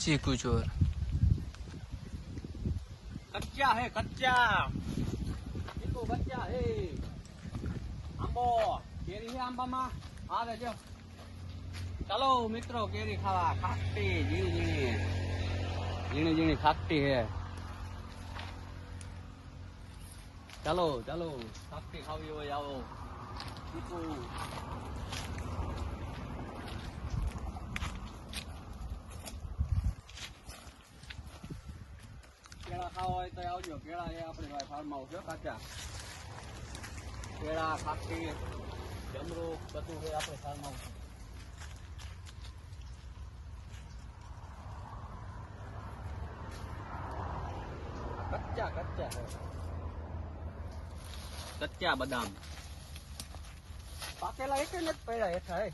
देसी कुछ और कच्चा है कच्चा देखो कच्चा है आंबो केरी है आंबा में आ जो चलो मित्रों केरी खावा खाटी झीणी झीणी झीणी झीणी खाटी है चलो चलो खाटी खावी हो आओ देखो केळा खावा હોય તો આવજો કેળા એ આપણી ભાઈ ફાર્મ હાઉસ છે કાચા કેળા ખાટી જમરૂખ બધું છે આપણે ફાર્મ હાઉસ कच्चा कच्चा है कच्चा बादाम पाकेला एक ने पेड़ा हेठा है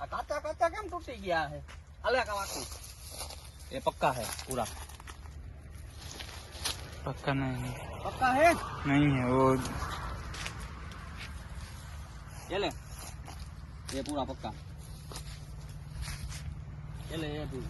आ काचा काचा केम टूटी गया है अले का वाकू ये पक्का है पूरा पक्का नहीं पक्का है नहीं है वो ये ले ये पूरा पक्का ये ले ये भी